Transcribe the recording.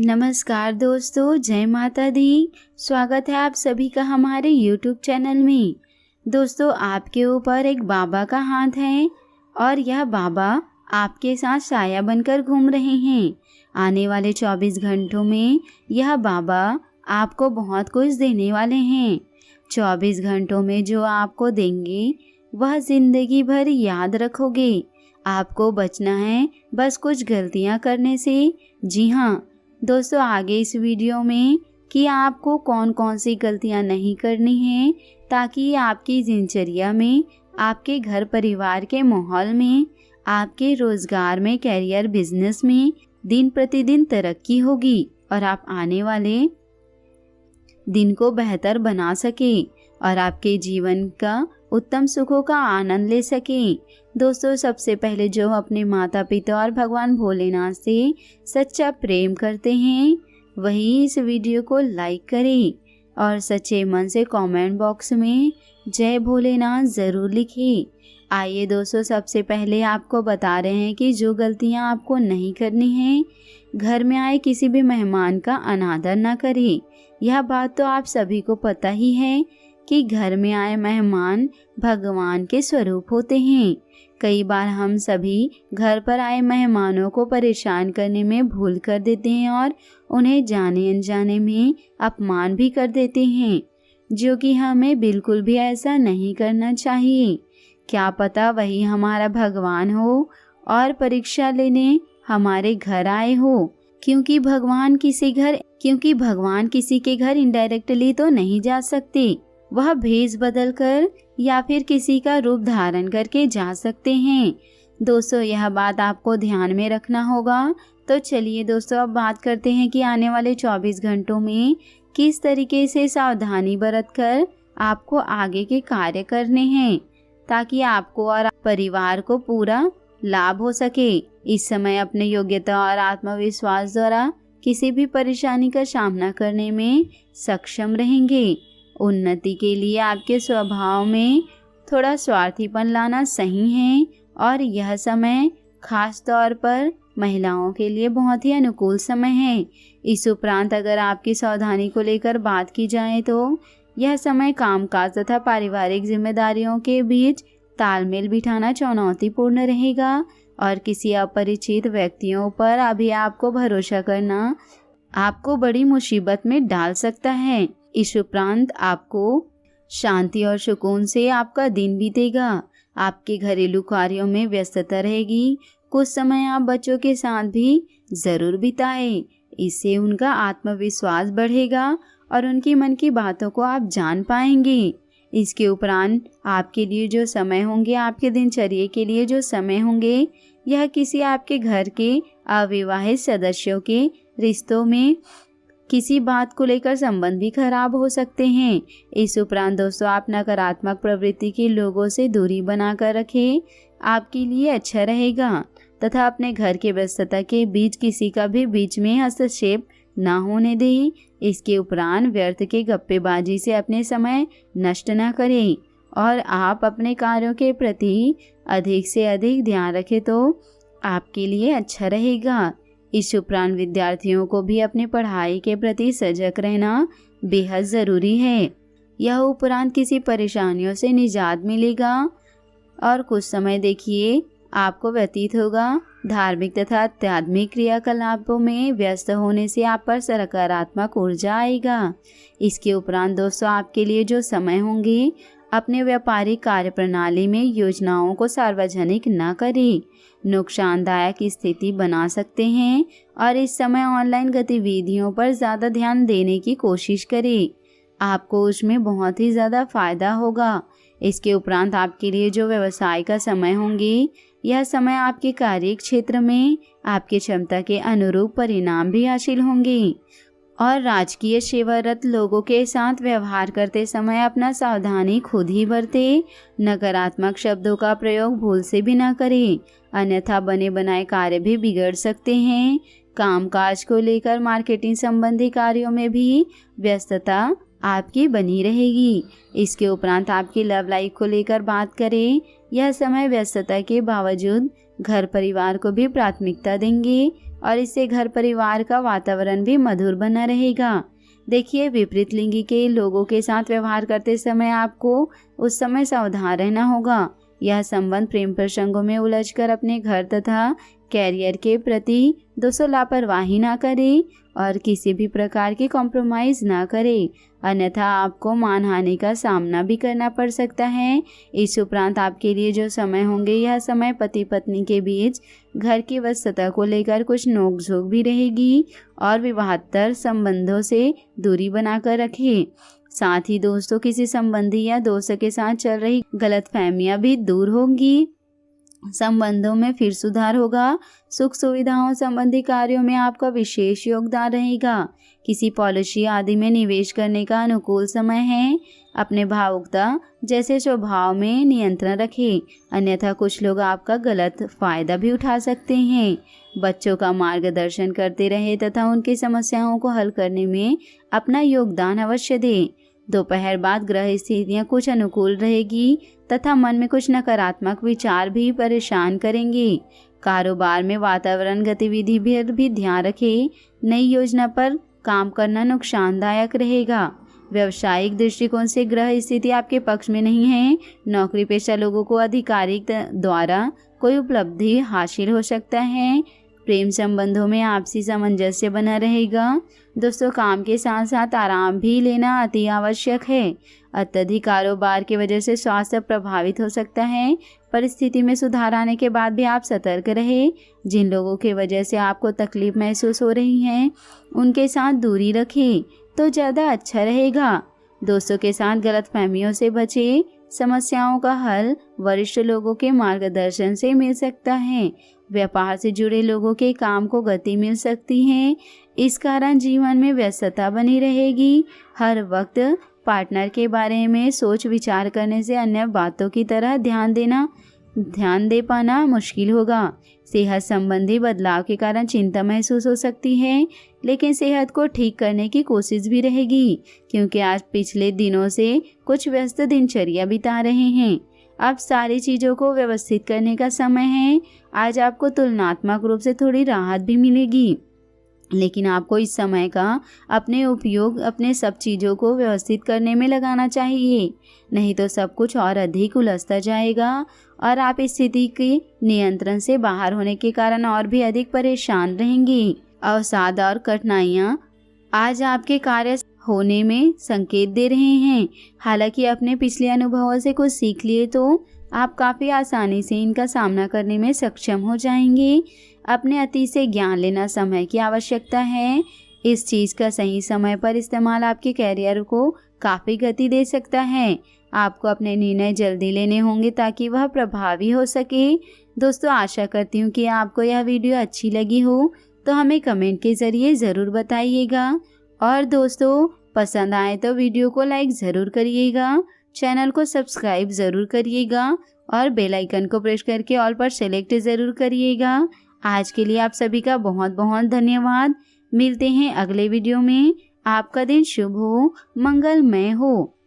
नमस्कार दोस्तों, जय माता दी। स्वागत है आप सभी का हमारे YouTube चैनल में। दोस्तों, आपके ऊपर एक बाबा का हाथ है और यह बाबा आपके साथ साया बनकर घूम रहे हैं। आने वाले 24 घंटों में यह बाबा आपको बहुत कुछ देने वाले हैं। 24 घंटों में जो आपको देंगे वह जिंदगी भर याद रखोगे। आपको बचना है बस कुछ गलतियां करने से। जी हाँ दोस्तों, आगे इस वीडियो में कि आपको कौन कौन सी गलतियां नहीं करनी है ताकि आपकी दिनचर्या में, आपके घर परिवार के माहौल में, आपके रोजगार में, कैरियर, बिजनेस में दिन प्रतिदिन तरक्की होगी और आप आने वाले दिन को बेहतर बना सके और आपके जीवन का उत्तम सुखों का आनंद ले सकें। दोस्तों, सबसे पहले जो अपने माता पिता और भगवान भोलेनाथ से सच्चा प्रेम करते हैं वही इस वीडियो को लाइक करें और सच्चे मन से कमेंट बॉक्स में जय भोलेनाथ ज़रूर लिखें। आइए दोस्तों, सबसे पहले आपको बता रहे हैं कि जो गलतियां आपको नहीं करनी है। घर में आए किसी भी मेहमान का अनादर ना करें। यह बात तो आप सभी को पता ही है कि घर में आए मेहमान भगवान के स्वरूप होते हैं। कई बार हम सभी घर पर आए मेहमानों को परेशान करने में भूल कर देते हैं और उन्हें जाने अनजाने में अपमान भी कर देते हैं, जो कि हमें बिल्कुल भी ऐसा नहीं करना चाहिए। क्या पता वही हमारा भगवान हो और परीक्षा लेने हमारे घर आए हो, क्योंकि भगवान किसी के घर इनडायरेक्टली तो नहीं जा सकते। वह भेष बदल कर या फिर किसी का रूप धारण करके जा सकते हैं। दोस्तों, यह बात आपको ध्यान में रखना होगा। तो चलिए दोस्तों, अब बात करते हैं कि आने वाले 24 घंटों में किस तरीके से सावधानी बरतकर आपको आगे के कार्य करने हैं ताकि आपको और परिवार को पूरा लाभ हो सके। इस समय अपने योग्यता और आत्मविश्वास द्वारा किसी भी परेशानी का सामना करने में सक्षम रहेंगे। उन्नति के लिए आपके स्वभाव में थोड़ा स्वार्थीपन लाना सही है और यह समय खास तौर पर महिलाओं के लिए बहुत ही अनुकूल समय है। इस उपरांत अगर आपकी सावधानी को लेकर बात की जाए तो यह समय कामकाज तथा पारिवारिक जिम्मेदारियों के बीच तालमेल बिठाना चुनौतीपूर्ण रहेगा और किसी अपरिचित व्यक्तियों पर अभी आपको भरोसा करना आपको बड़ी मुसीबत में डाल सकता है। इस उपरांत आपको शांति और सुकून से आपका दिन बीतेगा। आपके घरेलू कार्यों में व्यस्तता रहेगी। कुछ समय आप बच्चों के साथ भी जरूर बिताएं। इससे उनका आत्मविश्वास बढ़ेगा और उनकी मन की बातों को आप जान पाएंगे। इसके उपरांत आपके लिए जो समय होंगे, आपके दिनचर्या के लिए जो समय होंगे, यह किसी आपके घर के अविवाहित सदस्यों के रिश्तों में किसी बात को लेकर संबंध भी खराब हो सकते हैं। इस उपरांत दोस्तों, आप नकारात्मक प्रवृत्ति के लोगों से दूरी बनाकर रखें, आपके लिए अच्छा रहेगा तथा अपने घर के व्यस्तता के बीच किसी का भी बीच में हस्तक्षेप ना होने दें। इसके उपरांत व्यर्थ के गप्पेबाजी से अपने समय नष्ट ना करें और आप अपने कार्यों के प्रति अधिक से अधिक ध्यान रखें तो आपके लिए अच्छा रहेगा। इस उपरांत विद्यार्थियों को भी अपनी पढ़ाई के प्रति सजग रहना बेहद ज़रूरी है। यह उपरांत किसी परेशानियों से निजात मिलेगा और कुछ समय देखिए आपको व्यतीत होगा धार्मिक तथा आध्यात्मिक क्रियाकलापों में व्यस्त होने से आप पर सकारात्मक ऊर्जा आएगा। इसके उपरांत दोस्तों, आपके लिए जो समय होंगे, अपने व्यापारिक कार्यप्रणाली में योजनाओं को सार्वजनिक न करें, नुकसानदायक स्थिति बना सकते हैं और इस समय ऑनलाइन गतिविधियों पर ज़्यादा ध्यान देने की कोशिश करें। आपको उसमें बहुत ही ज़्यादा फायदा होगा। इसके उपरांत आपके लिए जो व्यवसाय का समय होंगे, यह समय आपके कार्य क्षेत्र में आपकी क्षमता के अनुरूप परिणाम भी हासिल होंगे और राजकीय सेवारत लोगों के साथ व्यवहार करते समय अपना सावधानी खुद ही बरतें। नकारात्मक शब्दों का प्रयोग भूल से भी ना करें, अन्यथा बने बनाए कार्य भी बिगड़ सकते हैं। कामकाज को लेकर मार्केटिंग संबंधी कार्यों में भी व्यस्तता आपकी बनी रहेगी। इसके उपरांत आपकी लव लाइफ को लेकर बात करें, यह समय व्यस्तता के बावजूद घर परिवार को भी प्राथमिकता देंगे और इससे घर परिवार का वातावरण भी मधुर बना रहेगा। देखिए, विपरीत लिंगी के लोगों के साथ व्यवहार करते समय आपको उस समय सावधान रहना होगा। यह संबंध प्रेम प्रसंगों में उलझकर अपने घर तथा कैरियर के प्रति दोस्तों लापरवाही ना करे और किसी भी प्रकार की कॉम्प्रोमाइज ना करे, अन्यथा आपको मानहानि का सामना भी करना पड़ सकता है। इस उपरांत आपके लिए जो समय होंगे, यह समय पति पत्नी के बीच घर की व्यस्तता को लेकर कुछ नोकझोंक भी रहेगी और विवाहेतर संबंधों से दूरी बनाकर रखें। साथ ही दोस्तों, किसी संबंधी या दोस्त के साथ चल रही गलतफहमियां भी दूर होंगी, संबंधों में फिर सुधार होगा। सुख सुविधाओं संबंधी कार्यों में आपका विशेष योगदान रहेगा। किसी पॉलिसी आदि में निवेश करने का अनुकूल समय है। अपने भावुकता जैसे स्वभाव में नियंत्रण रखें, अन्यथा कुछ लोग आपका गलत फायदा भी उठा सकते हैं। बच्चों का मार्गदर्शन करते रहे तथा उनकी समस्याओं को हल करने में अपना योगदान अवश्य दें। दोपहर बाद ग्रह स्थितियाँ कुछ अनुकूल रहेगी तथा मन में कुछ नकारात्मक विचार भी परेशान करेंगे। कारोबार में वातावरण गतिविधि भी ध्यान रखें। नई योजना पर काम करना नुकसानदायक रहेगा। व्यावसायिक दृष्टिकोण से ग्रह स्थिति आपके पक्ष में नहीं है। नौकरी पेशा लोगों को अधिकारिक द्वारा कोई उपलब्धि हासिल हो सकता है। प्रेम संबंधों में आपसी सामंजस्य बना रहेगा। दोस्तों, काम के साथ साथ आराम भी लेना अति आवश्यक है। अत्यधिक कारोबार की वजह से स्वास्थ्य प्रभावित हो सकता है। परिस्थिति में सुधार आने के बाद भी आप सतर्क रहें। जिन लोगों की वजह से आपको तकलीफ महसूस हो रही है, उनके साथ दूरी रखें तो ज़्यादा अच्छा रहेगा। दोस्तों के साथ गलतफहमियों से बचें। समस्याओं का हल वरिष्ठ लोगों के मार्गदर्शन से मिल सकता है। व्यापार से जुड़े लोगों के काम को गति मिल सकती है। इस कारण जीवन में व्यस्तता बनी रहेगी। हर वक्त पार्टनर के बारे में सोच विचार करने से अन्य बातों की तरह ध्यान दे पाना मुश्किल होगा। सेहत संबंधी बदलाव के कारण चिंता महसूस हो सकती है, लेकिन सेहत को ठीक करने की कोशिश भी रहेगी, क्योंकि आज पिछले दिनों से कुछ व्यस्त दिनचर्या बिता रहे हैं। अब सारी चीज़ों को व्यवस्थित करने का समय है। आज आपको तुलनात्मक रूप से थोड़ी राहत भी मिलेगी, लेकिन आपको इस समय का अपने सब चीज़ों को व्यवस्थित करने में लगाना चाहिए, नहीं तो सब कुछ और अधिक उलझता जाएगा और आप इस स्थिति के नियंत्रण से बाहर होने के कारण और भी अधिक परेशान रहेंगे। अवसाद और कठिनाइयाँ आज आपके कार्य होने में संकेत दे रहे हैं। हालांकि अपने पिछले अनुभवों से कुछ सीख लिए तो आप काफ़ी आसानी से इनका सामना करने में सक्षम हो जाएंगे। अपने अतीत से ज्ञान लेना समय की आवश्यकता है। इस चीज़ का सही समय पर इस्तेमाल आपके कैरियर को काफ़ी गति दे सकता है। आपको अपने निर्णय जल्दी लेने होंगे ताकि वह प्रभावी हो सके। दोस्तों, आशा करती हूँ कि आपको यह वीडियो अच्छी लगी हो, तो हमें कमेंट के ज़रिए ज़रूर बताइएगा। और दोस्तों, पसंद आए तो वीडियो को लाइक ज़रूर करिएगा, चैनल को सब्सक्राइब ज़रूर करिएगा और बेल आइकन को प्रेस करके ऑल पर सेलेक्ट ज़रूर करिएगा। आज के लिए आप सभी का बहुत बहुत धन्यवाद। मिलते हैं अगले वीडियो में। आपका दिन शुभ हो, मंगलमय हो।